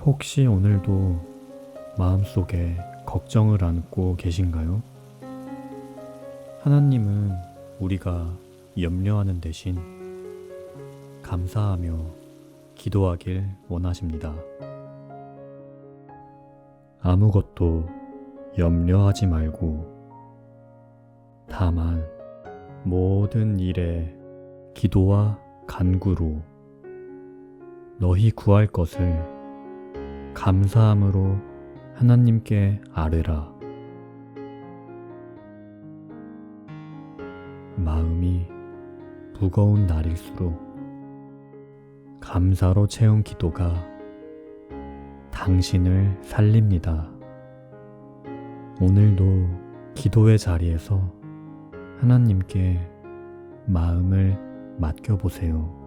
혹시 오늘도 마음속에 걱정을 안고 계신가요? 하나님은 우리가 염려하는 대신 감사하며 기도하길 원하십니다. 아무것도 염려하지 말고 다만 모든 일에 기도와 간구로 너희 구할 것을 감사함으로 하나님께 아뢰라. 마음이 무거운 날일수록 감사로 채운 기도가 당신을 살립니다. 오늘도 기도의 자리에서 하나님께 마음을 맡겨보세요.